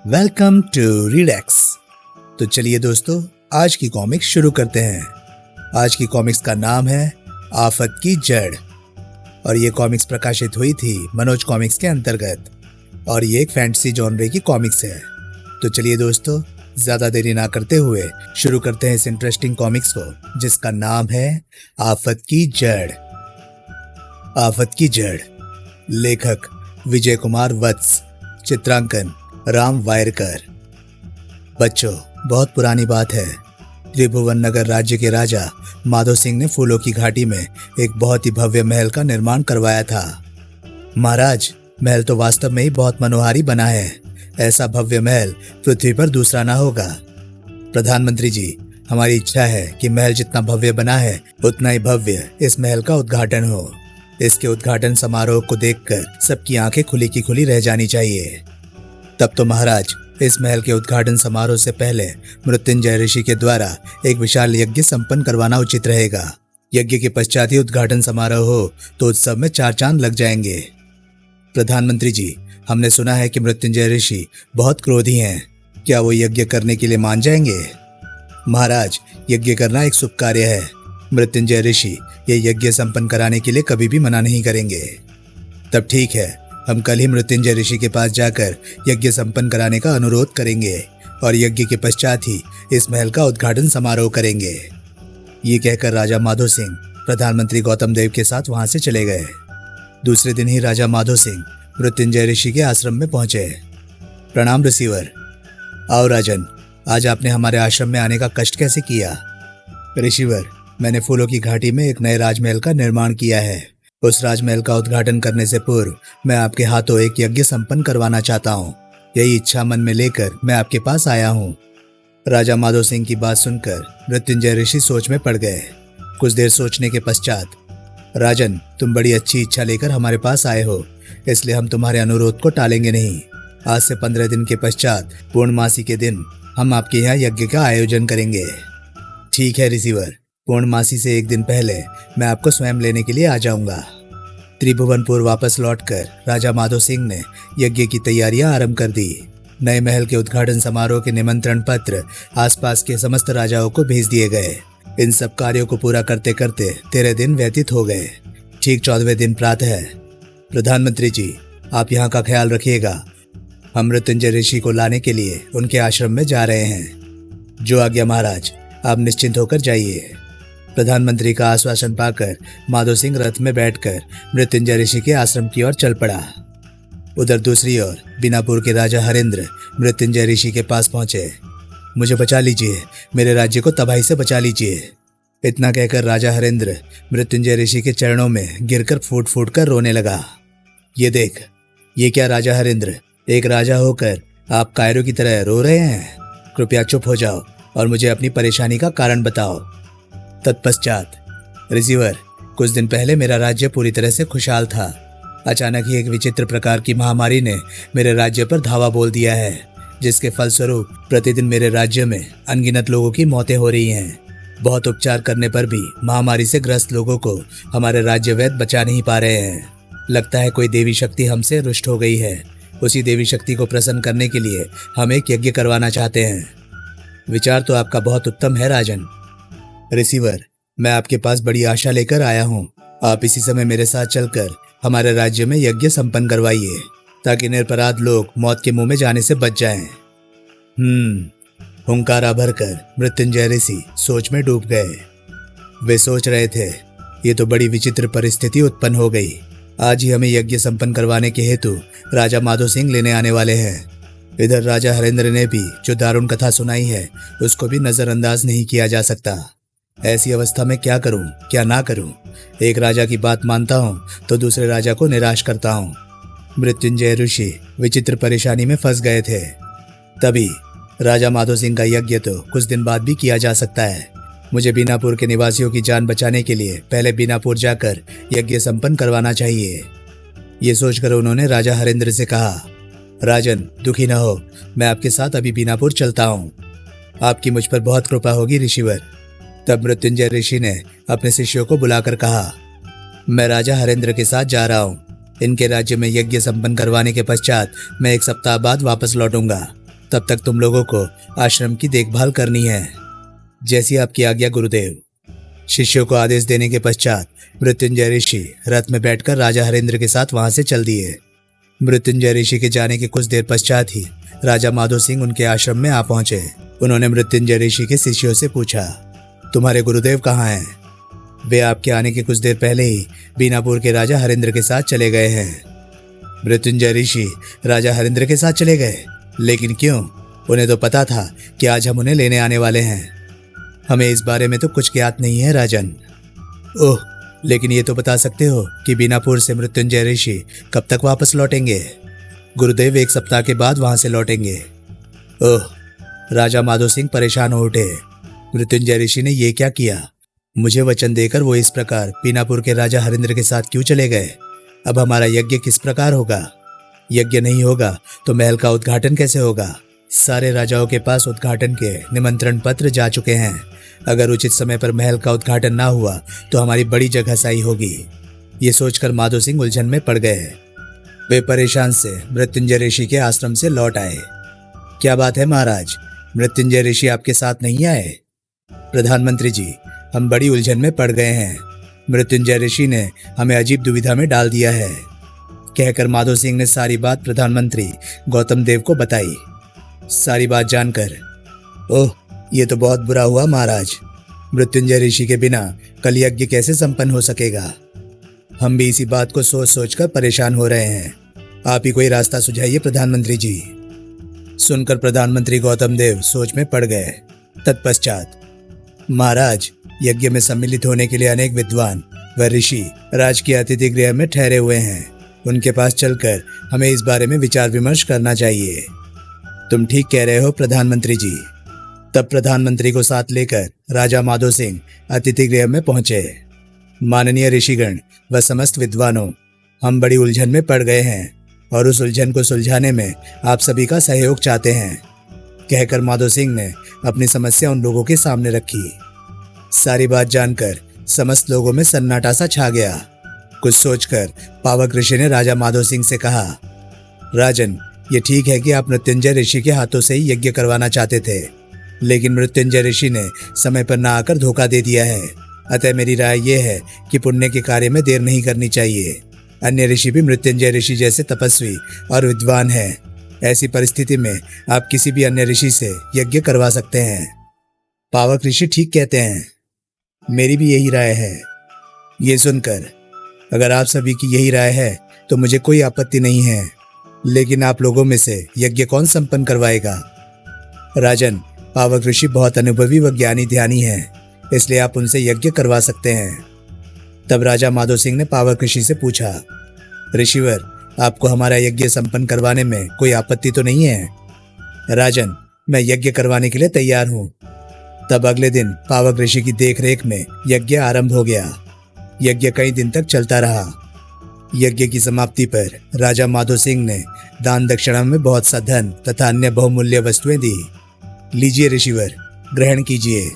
Welcome to रीडेक्स। तो चलिए दोस्तों, आज की कॉमिक्स शुरू करते हैं। आज की कॉमिक्स का नाम है आफत की जड़ और ये कॉमिक्स प्रकाशित हुई थी मनोज कॉमिक्स के अंतर्गत और ये एक फैंटेसी जॉनरे की कॉमिक्स है। तो चलिए दोस्तों, ज्यादा देरी ना करते हुए शुरू करते हैं इस इंटरेस्टिंग कॉमिक्स को, जिसका नाम है आफत की जड़। आफत की जड़, लेखक विजय कुमार वत्स, चित्रांकन राम वायरकर। बच्चों, बहुत पुरानी बात है। त्रिभुवन नगर राज्य के राजा माधो सिंह ने फूलों की घाटी में एक बहुत ही भव्य महल का निर्माण करवाया था। महाराज, महल तो वास्तव में ही बहुत मनोहारी बना है। ऐसा भव्य महल पृथ्वी पर दूसरा ना होगा। प्रधानमंत्री जी, हमारी इच्छा है कि महल जितना भव्य बना है उतना ही भव्य इस महल का उद्घाटन हो। इसके उद्घाटन समारोह को देखकर सबकी आंखें खुली की खुली रह जानी चाहिए। तब तो महाराज, इस महल के उद्घाटन समारोह से पहले मृत्युंजय ऋषि के द्वारा एक विशाल यज्ञ संपन्न करवाना उचित रहेगा। यज्ञ के पश्चात ही उद्घाटन समारोह हो तो उत्सव में 4 चांद लग जाएंगे। प्रधानमंत्री जी, हमने सुना है कि मृत्युंजय ऋषि बहुत क्रोधी हैं। क्या वो यज्ञ करने के लिए मान जाएंगे? महाराज, यज्ञ करना एक शुभ कार्य है। मृत्युंजय ऋषि ये यज्ञ संपन्न कराने के लिए कभी भी मना नहीं करेंगे। तब ठीक है, हम कल ही मृत्युंजय ऋषि के पास जाकर यज्ञ संपन्न कराने का अनुरोध करेंगे और यज्ञ के पश्चात ही इस महल का उद्घाटन समारोह करेंगे। ये कहकर राजा माधो सिंह प्रधानमंत्री गौतम देव के साथ वहां से चले गए। दूसरे दिन ही राजा माधो सिंह मृत्युंजय ऋषि के आश्रम में पहुंचे। प्रणाम रिसीवर। आओ राजन, आज आपने हमारे आश्रम में आने का कष्ट कैसे किया? ऋषिवर, मैंने फूलों की घाटी में एक नए राजमहल का निर्माण किया है। उस राजमहल का उद्घाटन करने से पूर्व मैं आपके हाथों एक यज्ञ संपन्न करवाना चाहता हूँ। यही इच्छा मन में लेकर मैं आपके पास आया हूँ। राजा माधो सिंह की बात सुनकर मृत्युंजय ऋषि सोच में पड़ गए। कुछ देर सोचने के पश्चात, राजन, तुम बड़ी अच्छी इच्छा लेकर हमारे पास आए हो, इसलिए हम तुम्हारे अनुरोध को टालेंगे नहीं। आज से 15 दिन के पश्चात पूर्णमासी के दिन हम आपके यहाँ यज्ञ का आयोजन करेंगे। ठीक है रिसीवर, पूर्णमासी से 1 दिन पहले मैं आपको स्वयं लेने के लिए आ जाऊंगा। त्रिभुवनपुर वापस लौटकर राजा माधो सिंह ने यज्ञ की तैयारियां आरंभ कर दी। नए महल के उद्घाटन समारोह के निमंत्रण पत्र आसपास के समस्त राजाओं को भेज दिए गए। इन सब कार्यों को पूरा करते करते 13 दिन व्यतीत हो गए। ठीक 14वें दिन प्रातः, प्रधानमंत्री जी, आप यहाँ का ख्याल रखिएगा। हम मृत्युंजय ऋषि को लाने के लिए उनके आश्रम में जा रहे हैं। जो आज्ञा महाराज, आप निश्चिंत होकर जाइए। प्रधानमंत्री का आश्वासन पाकर माधो सिंह रथ में बैठकर मृत्युंजय ऋषि के आश्रम की ओर चल पड़ा। उधर दूसरी ओर बीनापुर के राजा हरेंद्र मृत्युंजय ऋषि के पास पहुंचे। मुझे बचा लीजिए, मेरे राज्य को तबाही से बचा लीजिए। इतना कहकर राजा हरेंद्र मृत्युंजय ऋषि के चरणों में गिरकर फूट फूट कर रोने लगा। ये देख, ये क्या राजा हरेंद्र, एक राजा होकर आप कायरों की तरह रो रहे हैं? कृपया चुप हो जाओ और मुझे अपनी परेशानी का कारण बताओ। तत्पश्चात, रिसीवर, कुछ दिन पहले मेरा राज्य पूरी तरह से खुशहाल था। अचानक ही एक विचित्र प्रकार की महामारी ने मेरे राज्य पर धावा बोल दिया है, जिसके फलस्वरूप प्रतिदिन मेरे राज्य में अनगिनत लोगों की मौतें हो रही हैं। बहुत उपचार करने पर भी महामारी से ग्रस्त लोगों को हमारे राज्य वैद्य बचा नहीं पा रहे हैं। लगता है कोई देवी शक्ति हमसे रुष्ट हो गई है। उसी देवी शक्ति को प्रसन्न करने के लिए हम एक यज्ञ करवाना चाहते हैं। विचार तो आपका बहुत उत्तम है राजन। रिसीवर, मैं आपके पास बड़ी आशा लेकर आया हूँ। आप इसी समय मेरे साथ चलकर हमारे राज्य में यज्ञ संपन्न करवाइए, ताकि निरपराध लोग मौत के मुंह में जाने से बच जाएं। हुंकारा भरकर मृत्युंजय ऋषि सोच में डूब गए। वे सोच रहे थे, ये तो बड़ी विचित्र परिस्थिति उत्पन्न हो गई। आज ही हमें यज्ञ संपन्न करवाने के हेतु राजा माधो सिंह लेने आने वाले हैं। इधर राजा हरेंद्र ने भी जो दारुण कथा सुनाई है उसको भी नजरअंदाज नहीं किया जा सकता। ऐसी अवस्था में क्या करूं, क्या ना करूं? एक राजा की बात मानता हूं तो दूसरे राजा को निराश करता हूं। मृत्युंजय ऋषि विचित्र परेशानी में फंस गए थे। तभी राजा माधो सिंह का यज्ञ तो कुछ दिन बाद भी किया जा सकता है। मुझे बीनापुर के निवासियों की जान बचाने के लिए पहले बीनापुर जाकर यज्ञ संपन्न करवाना चाहिए। ये सोचकर उन्होंने राजा हरेंद्र से कहा, राजन, दुखी न हो, मैं आपके साथ अभी बीनापुर चलता हूँ। आपकी मुझ पर बहुत कृपा होगी ऋषिवर। तब मृत्युंजय ऋषि ने अपने शिष्यों को बुलाकर कहा, मैं राजा हरेंद्र के साथ जा रहा हूँ। इनके राज्य में यज्ञ संपन्न करवाने के पश्चात मैं 1 सप्ताह बाद वापस लौटूंगा। तब तक तुम लोगों को आश्रम की देखभाल करनी है। जैसी आपकी आज्ञा गुरुदेव। शिष्यों को आदेश देने के पश्चात मृत्युंजय ऋषि रथ में बैठकर राजा हरेंद्र के साथ वहां से चल दिए। मृत्युंजय ऋषि के जाने के कुछ देर पश्चात ही राजा माधो सिंह उनके आश्रम में आ पहुंचे। उन्होंने मृत्युंजय ऋषि के शिष्यों से पूछा, तुम्हारे गुरुदेव कहाँ हैं? वे आपके आने के कुछ देर पहले ही बीनापुर के राजा हरेंद्र के साथ चले गए हैं। मृत्युंजय ऋषि राजा हरेंद्र के साथ चले गए, लेकिन क्यों? उन्हें तो पता था कि आज हम उन्हें लेने आने वाले हैं। हमें इस बारे में तो कुछ ज्ञात नहीं है राजन। ओह, लेकिन ये तो बता सकते हो कि बीनापुर से मृत्युंजय ऋषि कब तक वापस लौटेंगे? गुरुदेव 1 सप्ताह के बाद वहां से लौटेंगे। ओह, राजा माधो सिंह परेशान हो उठे। मृत्युंजय ऋषि ने ये क्या किया? मुझे वचन देकर वो इस प्रकार बीनापुर के राजा हरेंद्र के साथ क्यों चले गए? अब हमारा यज्ञ किस प्रकार होगा? यज्ञ नहीं होगा तो महल का उद्घाटन कैसे होगा? सारे राजाओं के पास उद्घाटन के निमंत्रण पत्र जा चुके हैं। अगर उचित समय पर महल का उद्घाटन ना हुआ तो हमारी बड़ी जगहसाई होगी। ये सोचकर माधो सिंह उलझन में पड़ गए। वे परेशान से मृत्युंजय ऋषि के आश्रम से लौट आए। क्या बात है महाराज, मृत्युंजय ऋषि आपके साथ नहीं आए? प्रधानमंत्री जी, हम बड़ी उलझन में पड़ गए हैं। मृत्युंजय ऋषि ने हमें अजीब दुविधा में डाल दिया है, कहकर माधो सिंह ने सारी बात प्रधानमंत्री गौतम देव को बताई। सारी बात जानकर, ओह, ये तो बहुत बुरा हुआ महाराज। मृत्युंजय ऋषि के बिना कल यज्ञ कैसे संपन्न हो सकेगा? हम भी इसी बात को सोच सोचकर परेशान हो रहे हैं। आप ही कोई रास्ता सुझाइए प्रधानमंत्री जी। सुनकर प्रधानमंत्री गौतम देव सोच में पड़ गए। तत्पश्चात, महाराज, यज्ञ में सम्मिलित होने के लिए अनेक विद्वान व ऋषि राजकीय अतिथि गृह में ठहरे हुए हैं। उनके पास चलकर हमें इस बारे में विचार विमर्श करना चाहिए। तुम ठीक कह रहे हो प्रधानमंत्री जी। तब प्रधानमंत्री को साथ लेकर राजा माधो सिंह अतिथि गृह में पहुंचे। माननीय ऋषिगण व समस्त विद्वानों, हम बड़ी उलझन में पड़ गए हैं और उस उलझन को सुलझाने में आप सभी का सहयोग चाहते हैं, कहकर माधो सिंह ने अपनी समस्या उन लोगों के सामने रखी। सारी बात जानकर समस्त लोगों में सन्नाटा सा छा गया। कुछ सोचकर पावक ऋषि ने राजा माधो सिंह से कहा, राजन, ये ठीक है कि आप मृत्युंजय ऋषि के हाथों से ही यज्ञ करवाना चाहते थे, लेकिन मृत्युंजय ऋषि ने समय पर ना आकर धोखा दे दिया है। अतः मेरी राय यह है कि पुण्य के कार्य में देर नहीं करनी चाहिए। अन्य ऋषि भी मृत्युंजय ऋषि जैसे तपस्वी और विद्वान हैं। ऐसी परिस्थिति में आप किसी भी अन्य ऋषि से यज्ञ करवा सकते हैं। पावक ऋषि ठीक कहते हैं, मेरी भी यही राय है। ये सुनकर, अगर आप सभी की यही राय है तो मुझे कोई आपत्ति नहीं है, लेकिन आप लोगों में से यज्ञ कौन संपन्न करवाएगा? राजन, पावक ऋषि बहुत अनुभवी व ज्ञानी ध्यानी हैं, इसलिए आप उनसे यज्ञ करवा सकते हैं। तब राजा माधो सिंह ने पावक ऋषि से पूछा, ऋषिवर, आपको हमारा यज्ञ संपन्न करवाने में कोई आपत्ति तो नहीं है? राजन, मैं यज्ञ करवाने के लिए तैयार हूँ। तब अगले दिन पावक ऋषि की देखरेख में यज्ञ आरंभ हो गया। यज्ञ कई दिन तक चलता रहा। यज्ञ की समाप्ति पर राजा माधो सिंह ने दान दक्षिणा में बहुत सा धन तथा अन्य बहुमूल्य वस्तुएं दी। लीजिए ऋषिवर, ग्रहण कीजिए।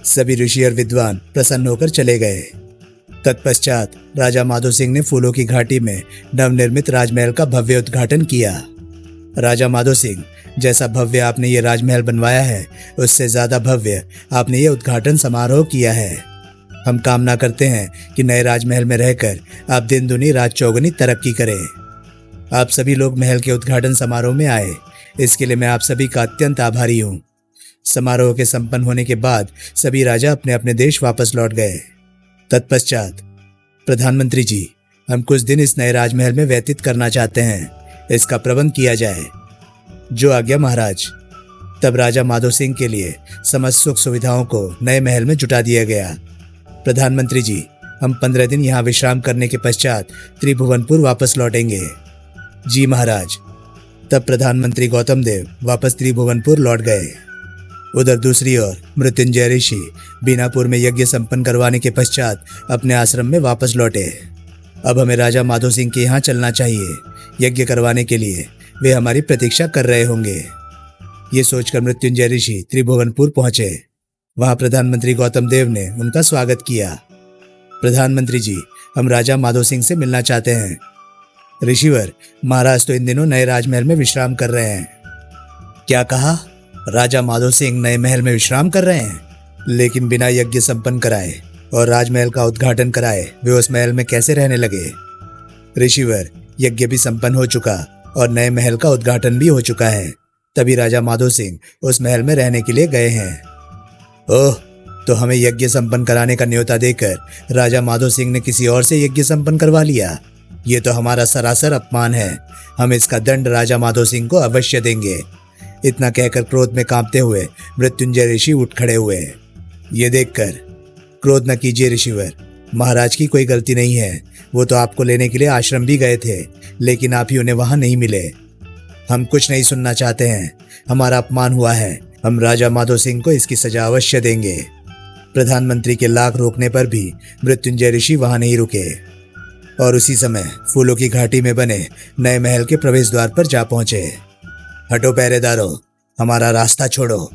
सभी ऋषि और विद्वान प्रसन्न होकर चले गए। तत्पश्चात राजा माधो सिंह ने फूलों की घाटी में नवनिर्मित राजमहल का भव्य उद्घाटन किया। राजा माधो सिंह, जैसा भव्य आपने ये राजमहल बनवाया है, उससे ज्यादा भव्य आपने ये उद्घाटन समारोह किया है। हम कामना करते हैं कि नए राजमहल में रहकर आप दिन दुनी रात चौगुनी तरक्की करें। आप सभी लोग महल के उद्घाटन समारोह में आए, इसके लिए मैं आप सभी का अत्यंत आभारी हूँ। समारोह के संपन्न होने के बाद सभी राजा अपने अपने देश वापस लौट गए। तत्पश्चात, प्रधानमंत्री जी, हम कुछ दिन इस नए राजमहल में व्यतीत करना चाहते हैं, इसका प्रबंध किया जाए। जो आज्ञा महाराज। तब राजा माधो सिंह के लिए समस्त सुख सुविधाओं को नए महल में जुटा दिया गया। प्रधानमंत्री जी, हम 15 दिन यहाँ विश्राम करने के पश्चात त्रिभुवनपुर वापस लौटेंगे। जी महाराज। तब प्रधानमंत्री गौतम देव वापस त्रिभुवनपुर लौट गए। उधर दूसरी ओर मृत्युंजय ऋषि बीनापुर में यज्ञ संपन्न करवाने के पश्चात अपने आश्रम में वापस लौटे। अब हमें राजा माधो सिंह के यहाँ चलना चाहिए। यज्ञ करवाने के लिए वे हमारी प्रतीक्षा कर रहे होंगे। ये सोचकर मृत्युंजय ऋषि त्रिभुवनपुर पहुंचे। वहां प्रधानमंत्री गौतम देव ने उनका स्वागत किया। प्रधानमंत्री जी, हम राजा माधो सिंह से मिलना चाहते हैं। ऋषिवर, महाराज तो इन दिनों नए राजमहल में विश्राम कर रहे हैं। क्या कहा? राजा माधो सिंह नए महल में विश्राम कर रहे हैं, लेकिन बिना यज्ञ संपन्न कराए और राजमहल का उद्घाटन कराए वे उस महल में कैसे रहने लगे? ऋषिवर, यज्ञ भी संपन्न हो चुका और नए महल का उद्घाटन भी हो चुका है, तभी राजा माधो सिंह उस महल में रहने के लिए गए हैं। ओह, तो हमें यज्ञ संपन्न कराने का न्योता देकर राजा माधो सिंह ने किसी और से यज्ञ संपन्न करवा लिया। ये तो हमारा सरासर अपमान है। हम इसका दंड राजा माधो सिंह को अवश्य देंगे। इतना कहकर क्रोध में कांपते हुए मृत्युंजय ऋषि उठ खड़े हुए। ये देखकर, क्रोध न कीजिए ऋषिवर, महाराज की कोई गलती नहीं है। वो तो आपको लेने के लिए आश्रम भी गए थे, लेकिन आप ही उन्हें वहां नहीं मिले। हम कुछ नहीं सुनना चाहते हैं। हमारा अपमान हुआ है। हम राजा माधो सिंह को इसकी सजा अवश्य देंगे। प्रधानमंत्री के लाख रोकने पर भी मृत्युंजय ऋषि वहां नहीं रुके और उसी समय फूलों की घाटी में बने नए महल के प्रवेश द्वार पर जा पहुंचे। हटो पहरेदारों, हमारा रास्ता छोड़ो।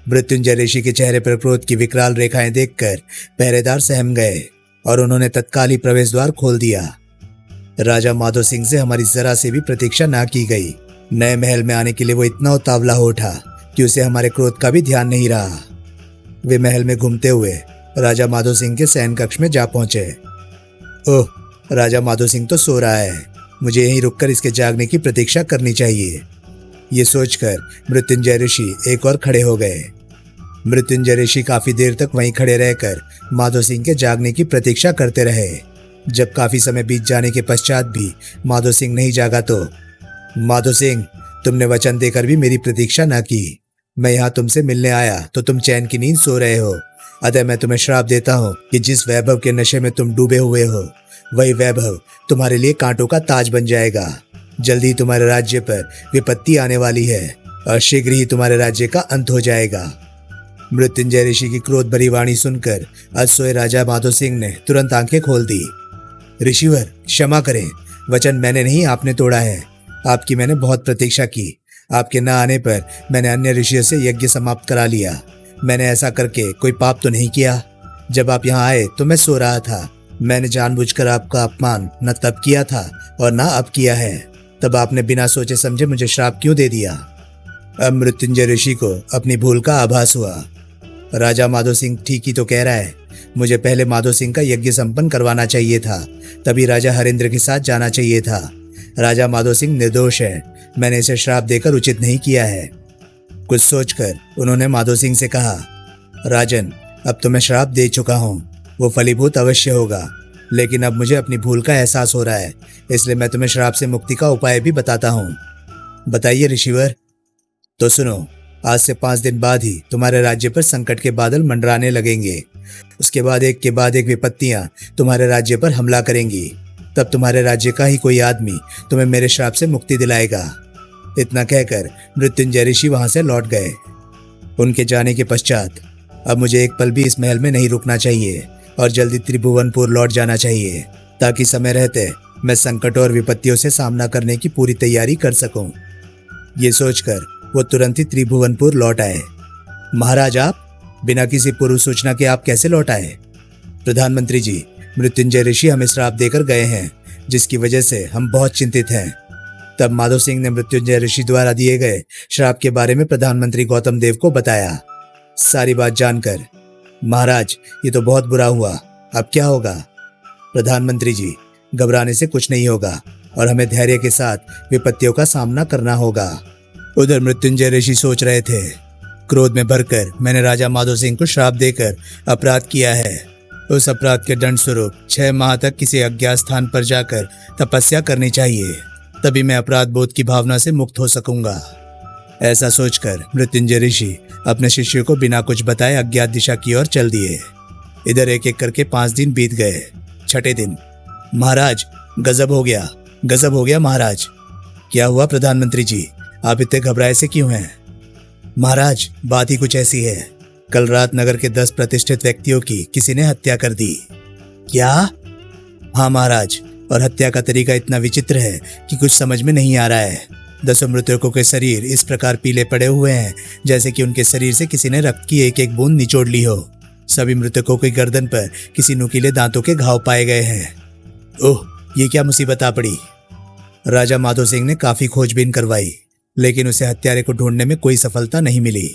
मृत्युंजय ऋषि के चेहरे पर क्रोध की विकराल रेखाएं देखकर पहरेदार सहम गए और उन्होंने तत्काल ही प्रवेश द्वार खोल दिया। राजा माधो सिंह से हमारी जरा से भी प्रतीक्षा ना की गई। नए महल में आने के लिए वो इतना उतावला हो उठा कि उसे हमारे क्रोध का भी ध्यान नहीं रहा। वे महल में घूमते हुए राजा माधो सिंह के शयन कक्ष में जा पहुंचे। ओह, राजा माधो सिंह तो सो रहा है। मुझे यहीं रुककर इसके जागने की प्रतीक्षा करनी चाहिए। ये सोचकर मृत्युंजय ऋषि एक और खड़े हो गए। मृत्युंजय ऋषि काफी देर तक वहीं खड़े रहकर माधो सिंह के जागने की प्रतीक्षा करते रहे। जब काफी समय बीत जाने के पश्चात भी माधो सिंह नहीं जागा तो, माधो सिंह, तुमने वचन देकर भी मेरी प्रतीक्षा न की। मैं यहाँ तुमसे मिलने आया तो तुम चैन की नींद सो रहे हो। अतः मैं तुम्हें श्राप देता हूँ कि जिस वैभव के नशे में तुम डूबे हुए हो, वही वैभव तुम्हारे लिए कांटों का ताज बन जाएगा। जल्दी तुम्हारे राज्य पर विपत्ति आने वाली है और शीघ्र ही तुम्हारे राज्य का अंत हो जाएगा। मृत्युंजय ऋषि की क्रोध भरी वाणी सुनकर अधसोए राजा माधो सिंह ने तुरंत आंखें खोल दी। ऋषिवर, क्षमा करें, वचन मैंने नहीं आपने तोड़ा है। आपकी मैंने बहुत प्रतीक्षा की। आपके न आने पर मैंने अन्य ऋषियों से यज्ञ समाप्त करा लिया। मैंने ऐसा करके कोई पाप तो नहीं किया। जब आप यहाँ आए तो मैं सो रहा था। मैंने जानबूझकर आपका अपमान न तब किया था और न अब किया है। तब आपने बिना सोचे समझे मुझे श्राप क्यों दे दिया? अब मृत्युंजय ऋषि को अपनी भूल का आभास हुआ। राजा माधो सिंह ठीक ही तो कह रहा है। मुझे पहले माधो सिंह का यज्ञ संपन्न करवाना चाहिए था, तभी राजा हरेंद्र के साथ जाना चाहिए था। राजा माधो सिंह निर्दोष है। मैंने इसे श्राप देकर उचित नहीं किया है। कुछ सोचकर उन्होंने माधो सिंह से कहा, राजन, अब तो मैं श्राप दे चुका हूँ, वो फलीभूत अवश्य होगा। लेकिन अब मुझे अपनी भूल का एहसास हो रहा है, इसलिए मैं तुम्हें श्राप से मुक्ति का उपाय भी बताता हूँ। बताइए ऋषिवर। तो सुनो, आज से 5 दिन बाद ही तुम्हारे राज्य पर संकट के बादल मंडराने लगेंगे। उसके बाद एक के बाद एक विपत्तियां तुम्हारे राज्य पर हमला करेंगी। तब तुम्हारे राज्य का ही कोई आदमी तुम्हें मेरे श्राप से मुक्ति दिलाएगा। इतना कहकर मृत्युंजय ऋषि वहां से लौट गए। उनके जाने के पश्चात अब मुझे एक पल भी इस महल में नहीं रुकना चाहिए और जल्दी त्रिभुवनपुर लौट जाना चाहिए, ताकि समय रहते मैं संकटों और विपत्तियों से सामना करने की पूरी तैयारी कर सकूं। ये सोचकर वो तुरंत ही त्रिभुवनपुर लौट आए। महाराज, आप बिना किसी पूर्व सूचना के आप कैसे लौट आए? प्रधानमंत्री जी, मृत्युंजय ऋषि हमें श्राप देकर गए हैं, जिसकी वजह से हम बहुत चिंतित हैं। तब माधो सिंह ने मृत्युंजय ऋषि द्वारा दिए गए श्राप के बारे में प्रधानमंत्री गौतम देव को बताया। सारी बात जानकर, महाराज, ये तो बहुत बुरा हुआ, अब क्या होगा? प्रधानमंत्री जी, घबराने से कुछ नहीं होगा और हमें धैर्य के साथ विपत्तियों का सामना करना होगा। उधर मृत्युंजय ऋषि सोच रहे थे, क्रोध में भरकर मैंने राजा माधो सिंह को श्राप देकर अपराध किया है। उस अपराध के दंड स्वरूप 6 माह तक किसी अज्ञात स्थान पर जाकर तपस्या करनी चाहिए, तभी मैं अपराध बोध की भावना से मुक्त हो सकूंगा। ऐसा सोचकर मृत्युंजय ऋषि अपने शिष्यों को बिना कुछ बताए अज्ञात दिशा की ओर चल दिए। इधर एक एक करके 5 दिन बीत गए। 6ठे दिन, महाराज, गजब हो गया महाराज। क्या हुआ प्रधानमंत्री जी, आप इतने घबराए से क्यों हैं? महाराज, बात ही कुछ ऐसी है। कल रात नगर के 10 प्रतिष्ठित व्यक्तियों की किसी ने हत्या कर दी। क्या? हाँ महाराज, और हत्या का तरीका इतना विचित्र है कि कुछ समझ में नहीं आ रहा है। 10 मृतकों के शरीर इस प्रकार पीले पड़े हुए हैं जैसे कि उनके शरीर से किसी ने रक्त की एक एक बूंद निचोड़ ली हो। सभी मृतकों की गर्दन पर किसी नुकीले दांतों के घाव पाए गए हैं। ओह, ये क्या मुसीबत आ पड़ी। राजा माधो सिंह ने काफी खोजबीन करवाई, लेकिन उसे हत्यारे को ढूंढने में कोई सफलता नहीं मिली।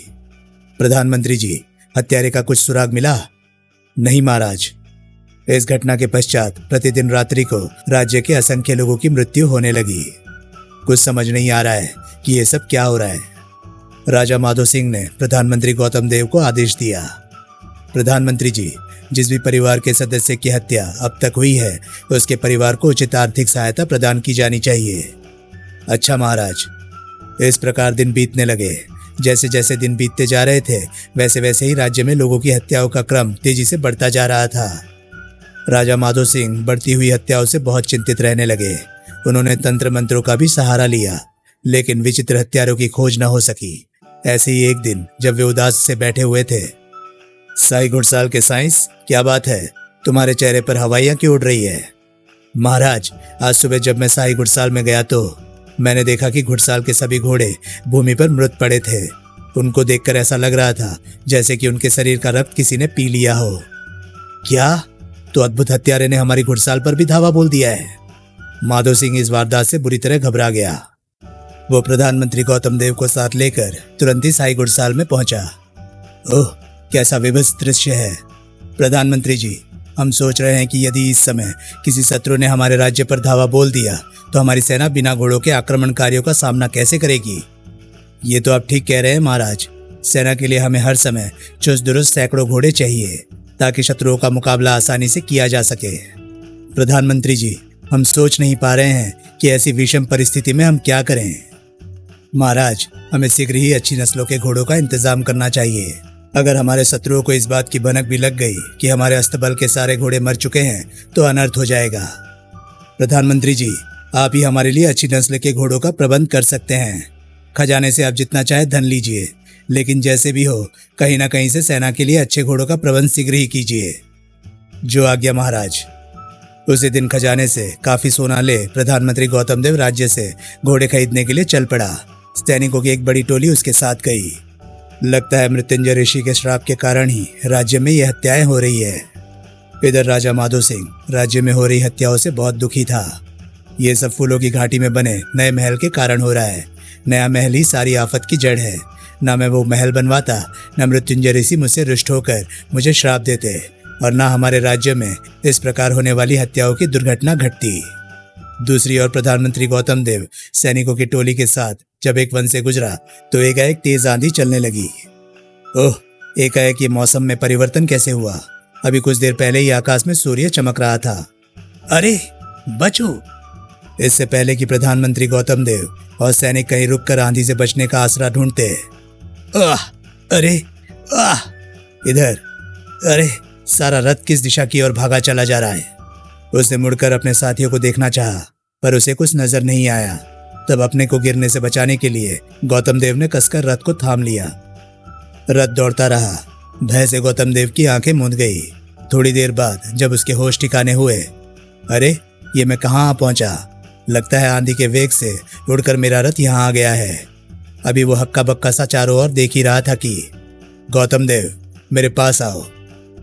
प्रधानमंत्री जी, हत्यारे का कुछ सुराग मिला? नहीं महाराज। इस घटना के पश्चात प्रतिदिन रात्रि को राज्य के असंख्य लोगों की मृत्यु होने लगी। कुछ समझ नहीं आ रहा है कि ये सब क्या हो रहा है। राजा माधो सिंह ने प्रधानमंत्री गौतम देव को आदेश दिया। प्रधानमंत्री जी, जिस भी परिवार के सदस्य की हत्या अब तक हुई है उसके परिवार को उचित आर्थिक सहायता प्रदान की जानी चाहिए। अच्छा महाराज। इस प्रकार दिन बीतने लगे। जैसे जैसे दिन बीतते जा रहे थे वैसे वैसे ही राज्य में लोगों की हत्याओं का क्रम तेजी से बढ़ता जा रहा था। राजा माधो सिंह बढ़ती हुई हत्याओं से बहुत चिंतित रहने लगे। उन्होंने तंत्र मंत्रों का भी सहारा लिया, लेकिन विचित्र हत्यारों की खोज न हो सकी। ऐसे ही एक दिन जब वे उदास से बैठे हुए थे, साई घुड़साल के साइंस, क्या बात है, तुम्हारे चेहरे पर हवाइयां क्यों उड़ रही है? महाराज, आज सुबह जब मैं साई घुड़साल में गया तो मैंने देखा कि घुड़साल के सभी घोड़े भूमि पर मृत पड़े थे। उनको देखकर ऐसा लग रहा था जैसे कि उनके शरीर का रक्त किसी ने पी लिया हो। क्या? तो अद्भुत हत्यारे ने हमारी घुड़साल पर भी धावा बोल दिया है। माधो सिंह इस वारदात से बुरी तरह घबरा गया। वो प्रधानमंत्री गौतम देव को साथ लेकर तुरंत ही साई घुड़साल में पहुंचा। ओह, कैसा विभत्स दृश्य है। प्रधानमंत्री जी, हम सोच रहे हैं कि यदि इस समय किसी शत्रु ने हमारे राज्य पर धावा बोल दिया तो हमारी सेना बिना घोड़ों के आक्रमणकारियों का सामना कैसे करेगी? ये तो आप ठीक कह रहे हैं महाराज। सेना के लिए हमें हर समय चुस्त दुरुस्त सैकड़ों घोड़े चाहिए ताकि शत्रुओं का मुकाबला आसानी से किया जा सके। प्रधानमंत्री जी, हम सोच नहीं पा रहे हैं कि ऐसी विषम परिस्थिति में हम क्या करें। महाराज, हमें शीघ्र ही अच्छी नस्लों के घोड़ों का इंतजाम करना चाहिए। अगर हमारे शत्रुओं को इस बात की भनक भी लग गई कि हमारे अस्तबल के सारे घोड़े मर चुके हैं तो अनर्थ हो जाएगा। प्रधानमंत्री जी, आप ही हमारे लिए अच्छी नस्ल के घोड़ों का प्रबंध कर सकते हैं। खजाने से आप जितना चाहे धन लीजिए, लेकिन जैसे भी हो कहीं ना कहीं से सेना के लिए अच्छे घोड़ों का प्रबंध शीघ्र ही कीजिए। जो आज्ञा महाराज। उसी दिन खजाने से काफी सोना ले प्रधानमंत्री गौतम देव राज्य से घोड़े खरीदने के लिए चल पड़ा। सैनिकों की एक बड़ी टोली उसके साथ गई। लगता है मृत्युंजय ऋषि के श्राप के कारण ही राज्य में यह हत्याएं हो रही है। इधर राजा माधो सिंह राज्य में हो रही हत्याओं से बहुत दुखी था। ये सब फूलों की घाटी में बने नए महल के कारण हो रहा है। नया महल ही सारी आफत की जड़ है। ना मैं वो महल बनवाता, न मृत्युंजय ऋषि मुझसे रुष्ट होकर मुझे श्राप देते, और ना हमारे राज्य में इस प्रकार होने वाली हत्याओं की दुर्घटना घटती। दूसरी ओर प्रधानमंत्री गौतम देव सैनिकों की टोली के साथ जब एक वन से गुजरा तो एकाएक तेज आंधी चलने लगी। ओह, एकाएक ये मौसम में परिवर्तन कैसे हुआ? अभी कुछ देर पहले ही आकाश में सूर्य चमक रहा था। अरे बचो! इससे पहले कि प्रधानमंत्री गौतम देव और सैनिक कहीं रुककर आंधी से बचने का आसरा ढूंढते, अरे इधर! अरे, सारा रथ किस दिशा की ओर भागा चला जा रहा है। उसने मुड़कर अपने साथियों को देखना चाहा, पर उसे कुछ नजर नहीं आया। तब अपने को गिरने से बचाने के लिए गौतम देव ने कसकर रथ को थाम लिया। रथ दौड़ता रहा। भय से गौतम देव की आंखें मूंद गई। थोड़ी देर बाद जब उसके होश ठिकाने हुए, अरे ये मैं कहाँ आ पहुंचा? लगता है आंधी के वेग से उड़कर मेरा रथ यहाँ आ गया है। अभी वो हक्का बक्का सा चारों ओर देख ही रहा था कि गौतम देव मेरे पास आओ,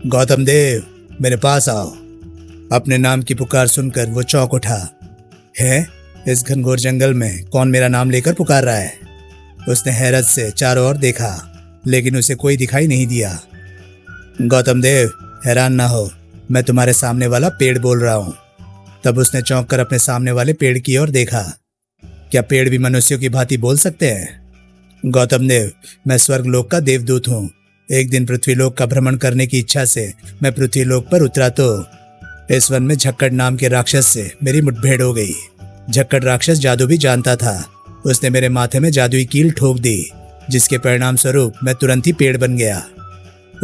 गौतम देव मेरे पास आओ। अपने नाम की पुकार सुनकर वो चौंक उठा। है, इस घनघोर जंगल में कौन मेरा नाम लेकर पुकार रहा है? उसने हैरत से चारों ओर देखा, लेकिन उसे कोई दिखाई नहीं दिया। गौतम देव, हैरान ना हो, मैं तुम्हारे सामने वाला पेड़ बोल रहा हूँ। तब उसने चौंक कर अपने सामने वाले पेड़ की ओर देखा। क्या पेड़ भी मनुष्यों की भांति बोल सकते हैं? गौतम देव, मैं स्वर्गलोक का देवदूत हूँ। एक दिन पृथ्वीलोक का भ्रमण करने की इच्छा से मैं पृथ्वीलोक पर उतरा तो इस वन में झक्कड़ नाम के राक्षस से मेरी मुठभेड़ हो गई। झक्कड़ राक्षस जादू भी जानता था। उसने मेरे माथे में जादुई कील ठोक दी, जिसके परिणाम स्वरूप मैं तुरंत ही पेड़ बन गया।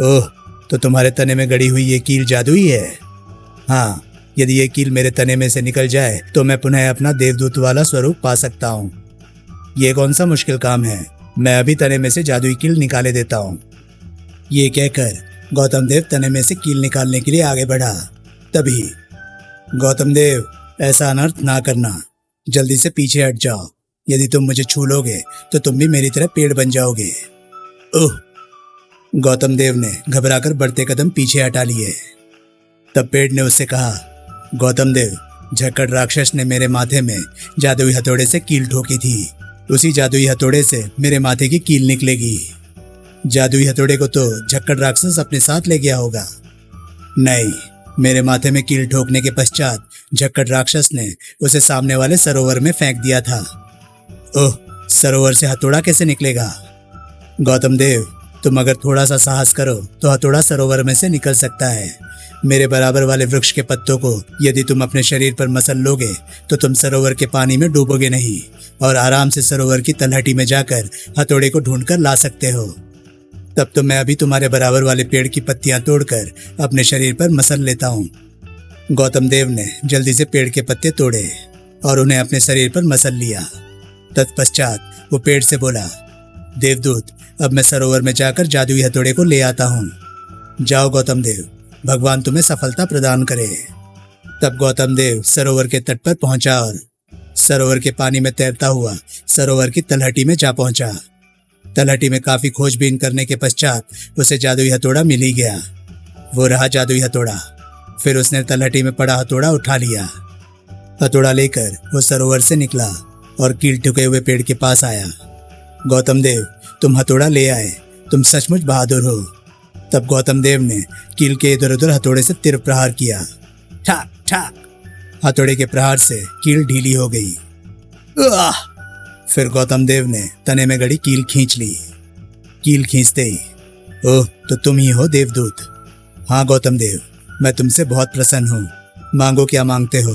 ओह, तो तुम्हारे तने में गड़ी हुई ये कील जादुई है? हाँ, यदि ये कील मेरे तने में से निकल जाए तो मैं पुनः अपना देवदूत वाला स्वरूप पा सकता हूँ। ये कौन सा मुश्किल काम है? मैं अभी तने में से जादुई कील निकाले देता हूँ। ये कहकर गौतम देव तने में से कील निकालने के लिए आगे बढ़ा। तभी गौतम देव, ऐसा अनर्थ ना करना, जल्दी से पीछे हट जाओ। यदि तुम मुझे छू लोगे तो तुम भी मेरी तरह पेड़ बन जाओगे। ओह! गौतम देव ने घबराकर बढ़ते कदम पीछे हटा लिए। तब पेड़ ने उससे कहा, गौतम देव, झक्कड़ राक्षस ने मेरे माथे में जादुई हथौड़े से कील ठोकी थी। उसी जादुई हथौड़े से मेरे माथे की कील निकलेगी। जादुई हथौड़े को तो झक्कड़ राक्षस अपने साथ ले गया होगा। नहीं, मेरे माथे में कील ठोकने के पश्चात झक्कड़ राक्षस ने उसे सामने वाले सरोवर में फेंक दिया था। ओह, सरोवर से हथौड़ा कैसे निकलेगा? गौतम देव, तुम अगर थोड़ा सा साहस करो तो हथौड़ा सरोवर में से निकल सकता है। मेरे बराबर वाले वृक्ष के पत्तों को यदि तुम अपने शरीर पर मसल लोगे तो तुम सरोवर के पानी में डूबोगे नहीं और आराम से सरोवर की तलहटी में जाकर हथौड़े को ढूंढकर ला सकते हो। तब तो मैं अभी तुम्हारे बराबर वाले पेड़ की पत्तियां तोड़कर अपने शरीर पर मसल लेता हूँ। गौतम देव ने जल्दी से पेड़ के पत्ते तोड़े और उन्हें अपने शरीर पर मसल लिया। तत्पश्चात वो पेड़ से बोला, देवदूत, अब मैं सरोवर में जाकर जादुई हथौड़े को ले आता हूँ। जाओ गौतम देव, भगवान तुम्हें सफलता प्रदान करे। तब गौतम देव सरोवर के तट पर पहुंचा और सरोवर के पानी में तैरता हुआ सरोवर की तलहटी में जा पहुंचा। तलहटी में काफी खोजबीन करने के पश्चात उसे जादुई हथौड़ा मिल ही गया। वो रहा जादुई हथौड़ा। फिर उसने तलहटी में पड़ा हथौड़ा उठा लिया। हथौड़ा लेकर वो सरोवर से निकला और कील ठुके हुए पेड़ के पास आया। गौतम देव, तुम हथौड़ा ले आए, तुम सचमुच बहादुर हो। तब गौतम देव ने कील के इधर उधर हथौड़े से तीर प्रहार किया। ठाक ठाक, हथौड़े के प्रहार से कील ढीली हो गई। आह! फिर गौतम देव ने तने में गड़ी कील खींच ली। कील खींचते ही, ओह, तो तुम ही हो देवदूत। हाँ गौतम देव, मैं तुमसे बहुत प्रसन्न हूँ। मांगो, क्या मांगते हो?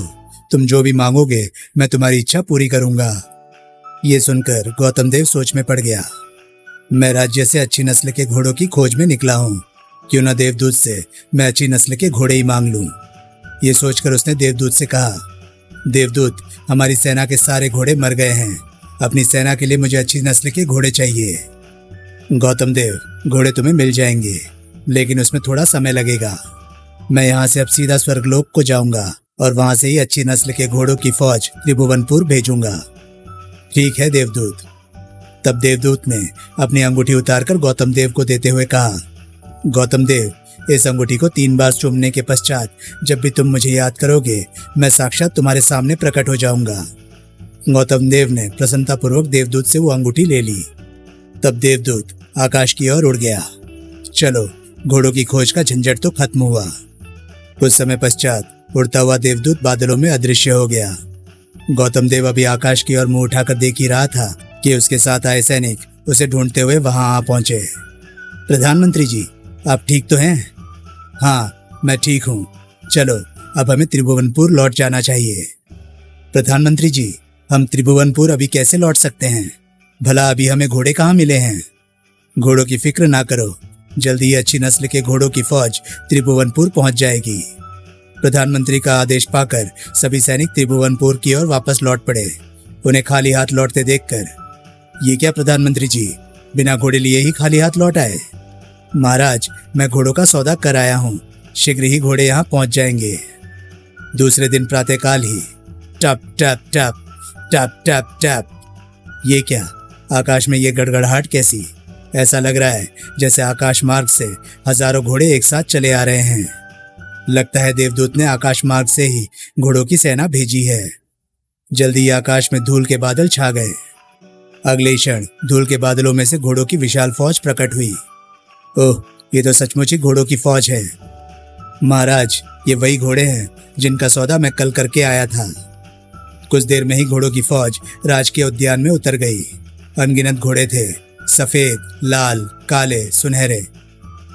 तुम जो भी मांगोगे मैं तुम्हारी इच्छा पूरी करूंगा। ये सुनकर गौतम देव सोच में पड़ गया। मैं राज्य से अच्छी नस्ल के घोड़ों की खोज में निकला हूँ, क्यों न देवदूत से मैं अच्छी नस्ल के घोड़े ही मांग लूं। ये सोचकर उसने देवदूत से कहा, देवदूत, हमारी सेना के सारे घोड़े मर गए हैं। अपनी सेना के लिए मुझे अच्छी नस्ल के घोड़े चाहिए। गौतम देव, घोड़े तुम्हें मिल जाएंगे, लेकिन उसमें थोड़ा समय लगेगा। मैं यहाँ से अब सीधा स्वर्गलोक को जाऊंगा और वहां से ही अच्छी नस्ल के घोड़ों की फौज त्रिभुवनपुर भेजूंगा। ठीक है देवदूत। तब देवदूत ने अपनी अंगूठी उतारकर गौतम देव को देते हुए कहा, गौतम देव, इस अंगूठी को 3 बार चूमने के पश्चात जब भी तुम मुझे याद करोगे मैं साक्षात तुम्हारे सामने प्रकट हो जाऊंगा। गौतम देव ने प्रसन्नतापूर्वक देवदूत से वो अंगूठी ले ली। तब देवदूत आकाश की ओर उड़ गया। चलो, घोड़ों की खोज का झंझट तो खत्म हुआ। कुछ समय पश्चात उड़ता हुआ देवदूत बादलों में अदृश्य हो गया। गौतम देव अभी आकाश की ओर मुंह उठाकर देख ही रहा था कि उसके साथ आए सैनिक उसे ढूंढते हुए वहां आ पहुंचे। प्रधानमंत्री जी, आप ठीक तो हैं? हाँ, मैं ठीक हूँ। चलो, अब हमें त्रिभुवनपुर लौट जाना चाहिए। प्रधानमंत्री जी, हम त्रिभुवनपुर अभी कैसे लौट सकते हैं? भला अभी हमें घोड़े कहाँ मिले हैं? घोड़ों की फिक्र ना करो, जल्दी ही अच्छी नस्ल के घोड़ों की फौज त्रिभुवनपुर पहुंच जाएगी। प्रधानमंत्री का आदेश पाकर सभी सैनिक त्रिभुवनपुर की ओर वापस लौट पड़े। उन्हें खाली हाथ लौटते देखकर, ये क्या प्रधानमंत्री जी, बिना घोड़े लिए ही खाली हाथ लौट आए? महाराज, मैं घोड़ों का सौदा कराया हूँ, शीघ्र ही घोड़े यहाँ पहुंच जाएंगे। दूसरे दिन प्रातःकाल ही टप टप टप टप टप टप। ये क्या, आकाश में ये गड़गड़ाहट कैसी? ऐसा लग रहा है जैसे आकाश मार्ग से हजारों घोड़े एक साथ चले आ रहे हैं। लगता है देवदूत ने आकाश मार्ग से ही घोड़ों की सेना भेजी है। जल्दी ही आकाश में धूल के बादल छा गए। अगले क्षण धूल के बादलों में से घोड़ों की विशाल फौज प्रकट हुई। ओह, ये तो सचमुच ही घोड़ों की फौज है। महाराज, ये वही घोड़े हैं जिनका सौदा मैं कल करके आया था। कुछ देर में ही घोड़ों की फौज राजकीय उद्यान में उतर गई। अनगिनत घोड़े थे, सफेद, लाल, काले, सुनहरे।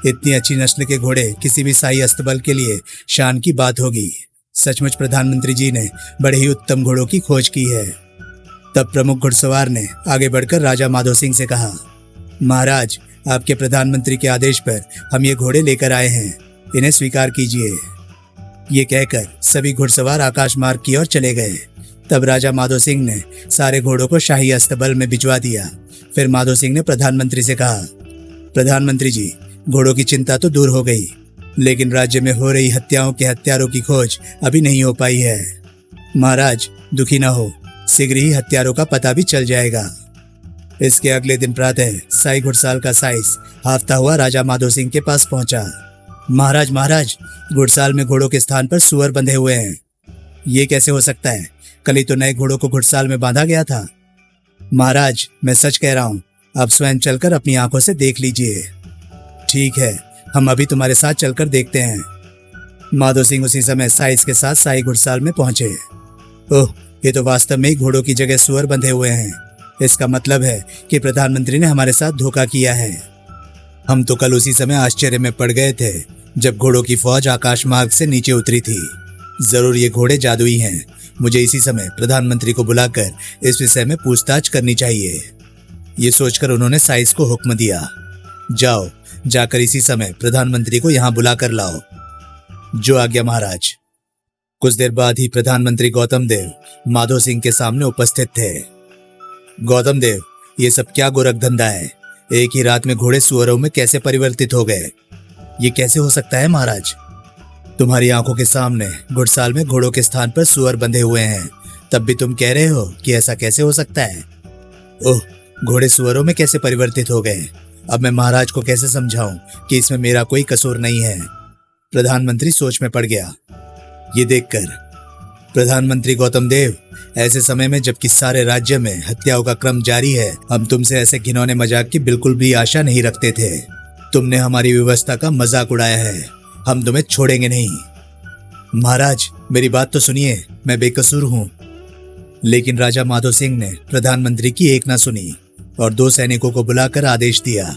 इतनी अच्छी नस्ल के घोड़े किसी भी शाही अस्तबल के लिए शान की बात होगी। सचमुच प्रधानमंत्री जी ने बड़े ही उत्तम घोड़ों की खोज की है। तब प्रमुख घुड़सवार ने आगे बढ़कर राजा माधो सिंह से कहा, महाराज, आपके प्रधानमंत्री के आदेश पर हम ये घोड़े लेकर आए हैं, इन्हें स्वीकार कीजिए। ये कहकर सभी घुड़सवार आकाश मार्ग की ओर चले गए। तब राजा माधो सिंह ने सारे घोड़ों को शाही अस्तबल में भिजवा दिया। फिर माधो सिंह ने प्रधानमंत्री से कहा, प्रधानमंत्री जी, घोड़ों की चिंता तो दूर हो गई, लेकिन राज्य में हो रही हत्याओं के हत्यारों की खोज अभी नहीं हो पाई है। महाराज, दुखी न हो, शीघ्र ही हत्यारों का पता भी चल जाएगा। इसके अगले दिन प्रातः साई घुड़साल का साइस हाफता हुआ राजा माधो सिंह के पास पहुंचा। महाराज, महाराज, घुड़साल में घोड़ों के स्थान पर सुअर बंधे हुए हैं। ये कैसे हो सकता है? कल ही तो नए घोड़ों को घुड़साल में बांधा गया था। महाराज, मैं सच कह रहा हूँ, आप स्वयं चलकर अपनी आंखों से देख लीजिए। ठीक है, हम अभी तुम्हारे साथ चलकर देखते हैं। माधो सिंह उसी समय साइज के साथ शाही घुड़साल में पहुंचे। ओह, ये तो वास्तव में ही घोड़ों की जगह सुअर बंधे हुए हैं। इसका मतलब है कि प्रधानमंत्री ने हमारे साथ धोखा किया है। हम तो कल उसी समय आश्चर्य में पड़ गए थे जब घोड़ों की फौज आकाश मार्ग से नीचे उतरी थी। जरूर ये घोड़े जादुई हैं। मुझे इसी समय प्रधानमंत्री को बुलाकर इस विषय में पूछताछ करनी चाहिए। ये सोचकर उन्होंने साइज को हुक्म दिया, जाओ, जाकर इसी समय प्रधानमंत्री को यहाँ बुला कर लाओ। जो आज्ञा महाराज। कुछ देर बाद ही प्रधानमंत्री गौतम देव माधो सिंह के सामने उपस्थित थे। गौतम देव, ये सब क्या गोरख धंधा है? एक ही रात में घोड़े सुअरों में कैसे परिवर्तित हो गए? ये कैसे हो सकता है महाराज? तुम्हारी आंखों के सामने घुड़साल में घोड़ों के स्थान पर सुअर बंधे हुए हैं, तब भी तुम कह रहे हो कि ऐसा कैसे हो सकता है? ओह, घोड़े सुअरों में कैसे परिवर्तित हो गए? अब मैं महाराज को कैसे समझाऊं कि इसमें मेरा कोई कसूर नहीं है? प्रधानमंत्री सोच में पड़ गया। ये देखकर, प्रधानमंत्री गौतम देव, ऐसे समय में जबकि सारे राज्य में हत्याओं का क्रम जारी है, हम तुमसे ऐसे घिनौने मजाक की बिल्कुल भी आशा नहीं रखते थे। तुमने हमारी व्यवस्था का मजाक उड़ाया है, हम तुम्हें छोड़ेंगे नहीं। महाराज, मेरी बात तो सुनिए, मैं बेकसूर हूं। लेकिन राजा माधो सिंह ने प्रधानमंत्री की एक ना सुनी और 2 सैनिकों को बुलाकर आदेश दिया,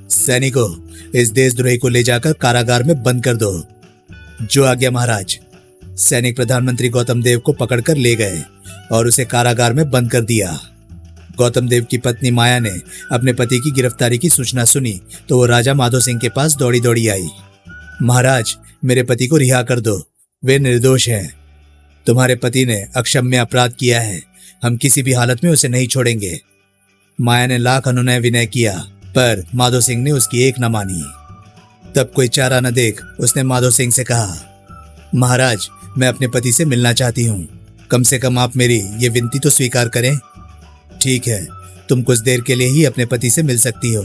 सैनिकों, इस देशद्रोही को ले जाकर कारागार में बंद कर दो। जो आज्ञा महाराज। सैनिक प्रधानमंत्री गौतम देव को पकड़कर ले गए और उसे कारागार में बंद कर दिया। गौतम देव की पत्नी माया ने अपने पति की गिरफ्तारी की सूचना सुनी तो वो राजा माधो सिंह के पास दौड़ी दौड़ी आई। महाराज, मेरे पति को रिहा कर दो, वे निर्दोष हैं। तुम्हारे पति ने अक्षम्य अपराध किया है, हम किसी भी हालत में उसे नहीं छोड़ेंगे। माया ने लाख अनुनय विनय किया पर माधो सिंह ने उसकी एक न मानी। तब कोई चारा न देख उसने माधो सिंह से कहा, महाराज, मैं अपने पति से मिलना चाहती हूँ, कम से कम आप मेरी ये विनती तो स्वीकार करें। ठीक है, तुम कुछ देर के लिए ही अपने पति से मिल सकती हो।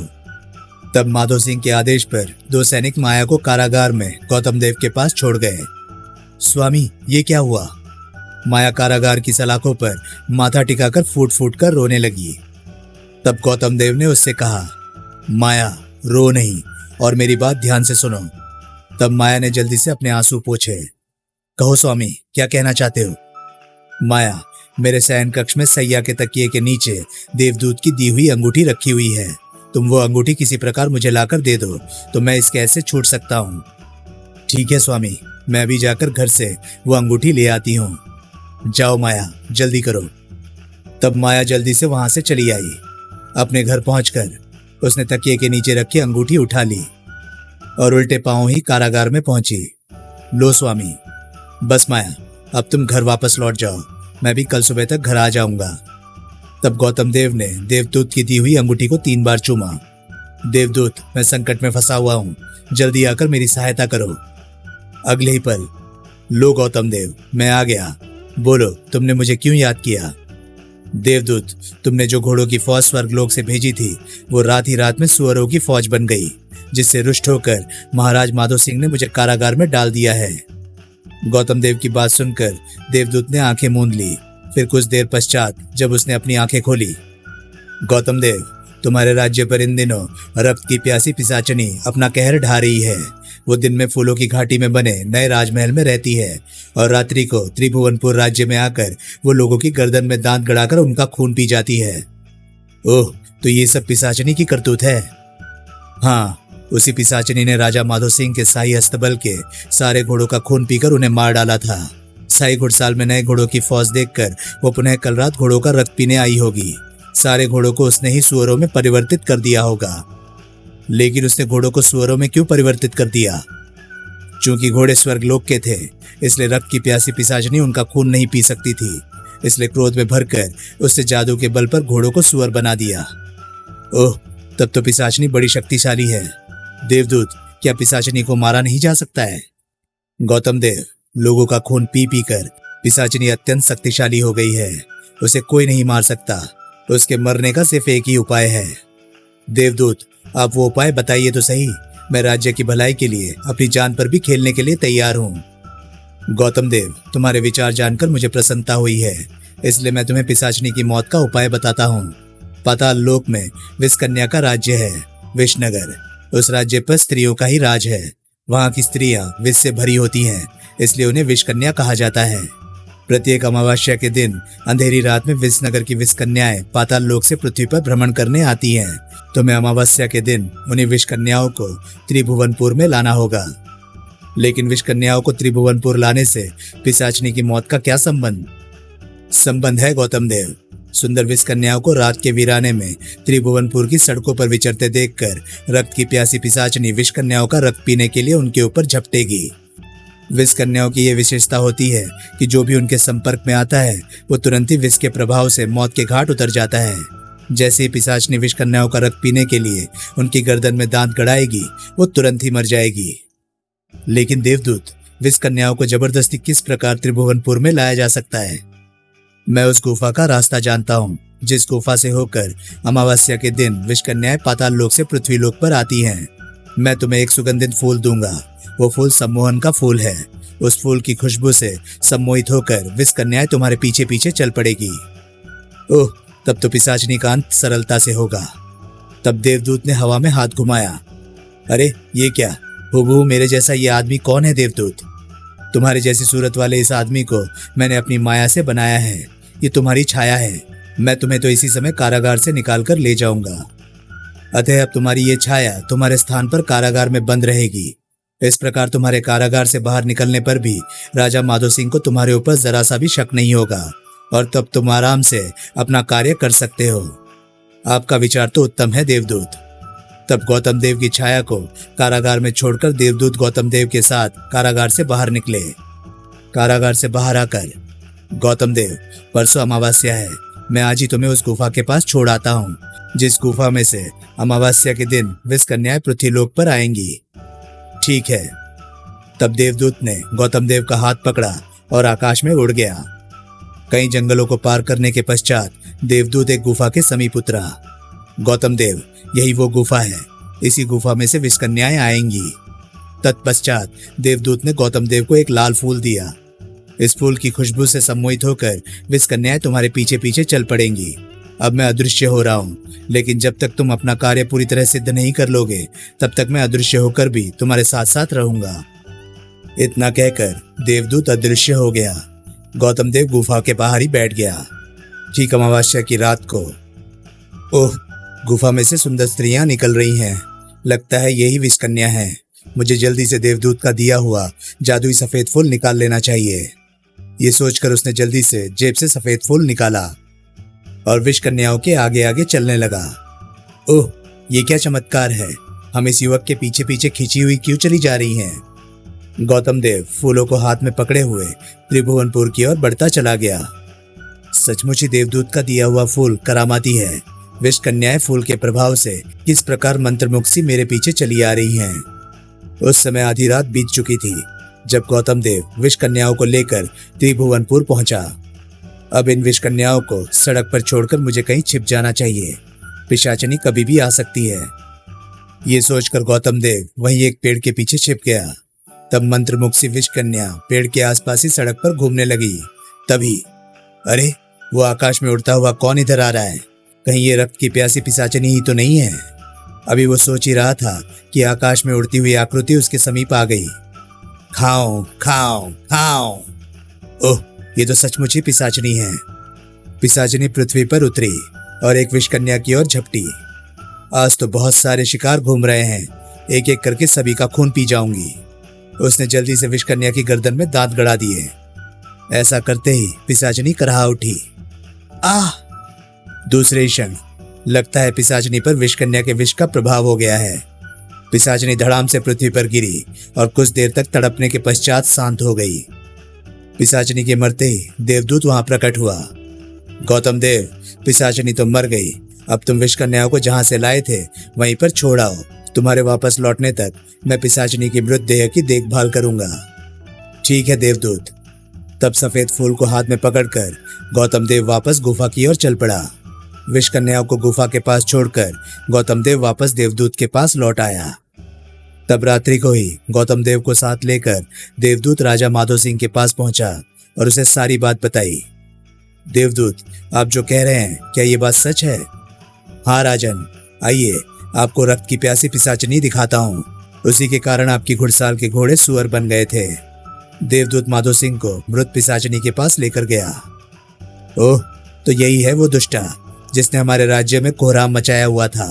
तब माधो सिंह के आदेश पर 2 सैनिक माया को कारागार में गौतम देव के पास छोड़ गए। स्वामी, ये क्या हुआ? माया कारागार की सलाखों पर माथा टिकाकर फूट फूट कर रोने लगी। तब गौतम देव ने उससे कहा, माया, रो नहीं और मेरी बात ध्यान से सुनो। तब माया ने जल्दी से अपने आंसू पोंछे। कहो स्वामी, क्या कहना चाहते हो? माया, मेरे शयन कक्ष में सैया के तकिए के नीचे देवदूत की दी हुई अंगूठी रखी हुई है। तुम वो अंगूठी किसी प्रकार मुझे लाकर दे दो तो मैं इस कैद से छूट सकता हूँ। ठीक है स्वामी, मैं अभी जाकर घर से वो अंगूठी ले आती हूँ। जाओ माया, जल्दी करो। तब माया जल्दी से वहां से चली आई। अपने घर पहुंचकर उसने तकिए के नीचे रखी अंगूठी उठा ली और उल्टे पांव ही कारागार में पहुंची। लो स्वामी। बस माया, अब तुम घर वापस लौट जाओ, मैं भी कल सुबह तक घर आ जाऊंगा। तब गौतम देव ने देवदूत की दी हुई अंगूठी को 3 बार चूमा। देवदूत, मैं संकट में फंसा हुआ हूँ, जल्दी आकर मेरी सहायता करो। अगले ही पल, लो गौतम देव, मैं आ गया। बोलो, तुमने मुझे क्यों याद किया? देवदूत, तुमने जो घोड़ों की फौज स्वर्गलोक से भेजी थी वो रात ही रात में सुअरों की फौज बन गई, जिससे रुष्ट होकर महाराज माधो सिंह ने मुझे कारागार में डाल दिया है। गौतम देव की बात सुनकर देवदूत ने आंखें मूंद ली। फिर कुछ देर पश्चात जब उसने अपनी आंखें खोली, गौतम देव, तुम्हारे राज्य पर इन दिनों रक्त की प्यासी पिशाचनी अपना कहर ढा रही है। वो दिन में फूलों की घाटी में बने नए राजमहल में रहती है और रात्रि को त्रिभुवनपुर राज्य में आकर वो लोगों की गर्दन में दांत गड़ाकर उनका खून पी जाती है। ओह, तो ये सब पिशाचनी की करतूत है? हाँ, उसी पिशाचनी ने राजा माधो सिंह के शाही हस्तबल के सारे घोड़ों का खून पीकर उन्हें मार डाला था। शाही घुड़साल में नए घोड़ों की फौज देखकर वो पुनः कल रात घोड़ों का रक्त पीने आई होगी। सारे घोड़ों को उसने ही सुअरों में परिवर्तित कर दिया होगा। लेकिन उसने घोड़ों को सुअरों में क्यों परिवर्तित कर दिया? चूंकि घोड़े स्वर्गलोक के थे, इसलिए रक्त की प्यासी पिशाचनी उनका खून नहीं पी सकती थी। इसलिए क्रोध में भरकर उससे जादू के बल पर घोड़ों को सुअर बना दिया। ओह, तब तो पिशाचनी बड़ी शक्तिशाली है। देवदूत, क्या पिशाचनी को मारा नहीं जा सकता है? गौतम देव, लोगों का खून पी पी कर पिशाचनी अत्यंत शक्तिशाली हो गई है। उसे कोई नहीं मार सकता। उसके मरने का सिर्फ एक ही उपाय है। देवदूत, आप वो उपाय बताइए तो सही। मैं राज्य की भलाई के लिए अपनी जान पर भी खेलने के लिए तैयार हूँ। गौतम देव, तुम्हारे विचार जानकर मुझे प्रसन्नता हुई है, इसलिए मैं तुम्हें पिशाचनी की मौत का उपाय बताता हूँ। पाताल लोक में विषकन्या का राज्य है, विषनगर। उस राज्य पर स्त्रियों का ही राज है। वहां की स्त्रियां विष से भरी होती हैं, इसलिए उन्हें विषकन्या कहा जाता है। प्रत्येक अमावस्या के दिन अंधेरी रात में विषनगर की विषकन्याएं पाताल लोक से पृथ्वी पर भ्रमण करने आती हैं। तुम्हें अमावस्या के दिन उन्हीं विषकन्याओं को त्रिभुवनपुर में लाना होगा। लेकिन विषकन्याओं को त्रिभुवनपुर लाने से पिशाचनी की मौत का क्या संबंध है गौतम देव? सुंदर विषकन्याओं को रात के वीराने में त्रिभुवनपुर की सड़कों पर विचरते देखकर रक्त की प्यासी पिशाचनी विषकन्याओं का रक्त पीने के लिए उनके ऊपर झपटेगी। विषकन्याओं की यह विशेषता होती है कि जो भी उनके संपर्क में आता है वो तुरंत ही विष के प्रभाव से मौत के घाट उतर जाता है। जैसे ही पिशाचनी विषकन्याओं का रक्त पीने के लिए उनकी गर्दन में दांत गड़ाएगी, वो तुरंत ही मर जाएगी। लेकिन देवदूत, विषकन्याओं को जबरदस्ती किस प्रकार त्रिभुवनपुर में लाया जा सकता है? मैं उस गुफा का रास्ता जानता हूँ, जिस गुफा से होकर अमावस्या के दिन विषकन्याएं पाताल लोक से पृथ्वी लोक पर आती हैं। मैं तुम्हें एक सुगंधित फूल दूंगा। वो फूल सम्मोहन का फूल है। उस फूल की खुशबू से सम्मोहित होकर विषकन्याएं तुम्हारे पीछे पीछे चल पड़ेगी। ओह, तब तो पिशाचनी का अंत सरलता से होगा। तब देवदूत ने हवा में हाथ घुमाया। अरे ये क्या, हुबहू मेरे जैसा ये आदमी कौन है देवदूत? तुम्हारे जैसी सूरत वाले इस आदमी को मैंने अपनी माया से बनाया है। ये तुम्हारी छाया है। मैं तुम्हें तो इसी समय कारागार से निकाल कर ले जाऊंगा। अतः अब तुम्हारी ये छाया तुम्हारे स्थान पर कारागार में बंद रहेगी। इस प्रकार तुम्हारे कारागार से बाहर निकलने पर भी राजा माधो सिंह को तुम्हारे ऊपर जरा सा भी शक नहीं होगा और तब तुम आराम से अपना कार्य कर सकते हो। आपका विचार तो उत्तम है देवदूत। तब गौतम देव की छाया को कारागार में छोड़कर देवदूत गौतम देव के साथ कारागार से बाहर निकले। कारागार से बाहर आकर, गौतम देव, परसों अमावस्या है। मैं आज ही तुम्हें उस गुफा के पास छोड़ आता हूँ, जिस गुफा में से अमावस्या के दिन विषकन्याएं पृथ्वी लोक पर आएंगी। ठीक है। तब देवदूत ने गौतम देव का हाथ पकड़ा और आकाश में उड़ गया। कई जंगलों को पार करने के पश्चात देवदूत एक गुफा के समीप उतरा। गौतम देव, यही वो गुफा है। इसी गुफा में से विषकन्याएं आएंगी। तत्पश्चात देवदूत ने गौतम देव को एक लाल फूल दिया। इस फूल की खुशबू से सम्मोहित होकर विषकन्याएं तुम्हारे पीछे पीछे चल पड़ेंगी। अब मैं अदृश्य हो रहा हूँ, लेकिन जब तक तुम अपना कार्य पूरी तरह सिद्ध नहीं कर लोगे, तब तक मैं अदृश्य होकर भी तुम्हारे साथ साथ रहूंगा। इतना कहकर देवदूत अदृश्य हो गया। गौतम देव गुफा के बाहर ही बैठ गया। ठीक अमावस्या की रात को, ओह, गुफा में से सुंदर स्त्रियां निकल रही हैं। लगता है यही विषकन्या है। मुझे जल्दी से देवदूत का दिया हुआ जादुई सफेद फूल निकाल लेना चाहिए। ये सोचकर उसने जल्दी से जेब से सफेद फूल निकाला और विषकन्याओं के आगे आगे चलने लगा। ओह, ये क्या चमत्कार है। हम इस युवक के पीछे पीछे खींची हुई क्यों चली जा रही हैं? गौतम देव फूलों को हाथ में पकड़े हुए त्रिभुवनपुर की ओर बढ़ता चला गया। सचमुच ही देवदूत का दिया हुआ फूल करामाती है। विषकन्याएं फूल के प्रभाव से किस प्रकार मंत्रमुग्ध सी मेरे पीछे चली आ रही हैं। उस समय आधी रात बीत चुकी थी जब गौतम देव विषकन्याओं को लेकर त्रिभुवनपुर पहुंचा। अब इन विषकन्याओं को सड़क पर छोड़कर मुझे कहीं छिप जाना चाहिए। पिशाचनी कभी भी आ सकती है। ये सोचकर गौतम देव वहीं एक पेड़ के पीछे छिप गया। तब मंत्रमुग्ध सी विषकन्या पेड़ के आसपास ही सड़क पर घूमने लगी। तभी, अरे, वो आकाश में उड़ता हुआ कौन इधर आ रहा है? कहीं ये रक्त की प्यासी पिशाचनी ही तो नहीं है? अभी वो सोच ही रहा था कि आकाश में उड़ती हुई आकृति उसके समीप आ गई। खाओ खाओ खाओ। ओह, ये तो सचमुच ही पिशाचनी है। पिशाचनी पृथ्वी पर उतरी और एक विषकन्या की ओर झपटी। आज तो बहुत सारे शिकार घूम रहे हैं। एक एक करके सभी का खून पी जाऊंगी। उसने जल्दी से विषकन्या की गर्दन में दांत गड़ा दिए। ऐसा करते ही पिशाचनी कराह उठी। आह! दूसरे क्षण लगता है पिशाचनी पर विषकन्या के विष का प्रभाव हो गया है। पिशाचनी धड़ाम से पृथ्वी पर गिरी और कुछ देर तक तड़पने के पश्चात शांत हो गई। पिशाचनी के मरते ही देवदूत वहां प्रकट हुआ। गौतम देव, पिशाचनी तो मर गई। अब तुम विषकन्याओं को जहां से लाए थे वहीं पर छोड़ आओ। तुम्हारे वापस लौटने तक मैं पिशाचनी की मृतदेह की देखभाल करूंगा। ठीक है देवदूत। तब सफेद फूल को हाथ में पकड़कर गौतम देव वापस गुफा की ओर चल पड़ा। विषकन्याओं को गुफा के पास छोड़कर गौतम देव वापस देवदूत के पास लौट आया। तब रात्रि को ही गौतम देव को साथ लेकर देवदूत राजा माधो सिंह के पास पहुंचा और उसे सारी बात बताई। देवदूत, आप जो कह रहे हैं, क्या ये बात सच है? हाँ राजन, आइए आपको रक्त की प्यासी पिशाचनी दिखाता हूँ। उसी के कारण आपकी घुड़साल के घोड़े सुअर बन गए थे। देवदूत माधो सिंह को मृत पिशाचनी के पास लेकर गया। ओह, तो यही है वो दुष्टा जिसने हमारे राज्य में कोहराम मचाया हुआ था।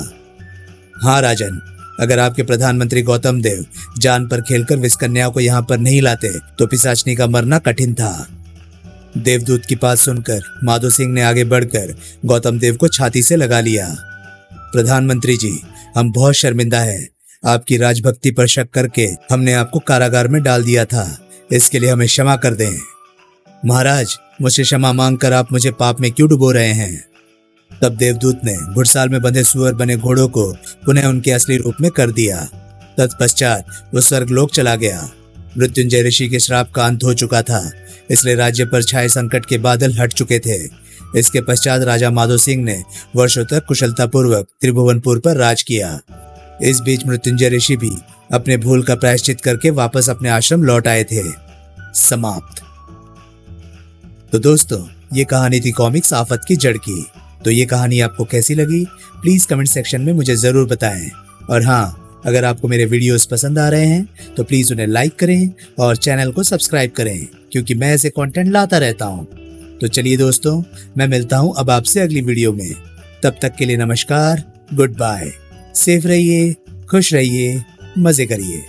हाँ राजन, अगर आपके प्रधानमंत्री गौतम देव जान पर खेलकर विस्कन्या को यहाँ पर नहीं लाते तो पिशाचनी का मरना कठिन था। देवदूत की बात सुनकर माधो सिंह ने आगे बढ़कर गौतम देव को छाती से लगा लिया। प्रधानमंत्री जी, हम बहुत शर्मिंदा हैं। आपकी राजभक्ति पर शक करके हमने आपको कारागार में डाल दिया था। इसके लिए हमें क्षमा कर दें। महाराज, मुझसे क्षमा मांगकर आप मुझे पाप में क्यों डुबो रहे हैं? तब देवदूत ने घुड़साल में बंधे सुअर बने घोड़ों को पुनः उनके असली रूप में कर दिया। तत्पश्चात वो स्वर्गलोक चला गया। मृत्युंजय ऋषि के श्राप का अंत हो चुका था, इसलिए राज्य पर छाए संकट के बादल हट चुके थे। इसके पश्चात राजा माधो सिंह ने वर्षों तक कुशलतापूर्वक त्रिभुवनपुर पर राज किया। इस बीच मृत्युंजय ऋषि भी अपने भूल का प्रायश्चित करके वापस अपने आश्रम लौट आए थे। समाप्त। तो दोस्तों, ये कहानी थी कॉमिक्स आफत की जड़ की। तो ये कहानी आपको कैसी लगी प्लीज कमेंट सेक्शन में मुझे जरूर बताएं। और हाँ, अगर आपको मेरे वीडियोस पसंद आ रहे हैं तो प्लीज उन्हें लाइक करें और चैनल को सब्सक्राइब करें, क्योंकि मैं ऐसे कंटेंट लाता रहता हूं। तो चलिए दोस्तों, मैं मिलता हूं अब आपसे अगली वीडियो में। तब तक के लिए नमस्कार, गुड बाय। सेफ रहिए, खुश रहिए, मजे करिए।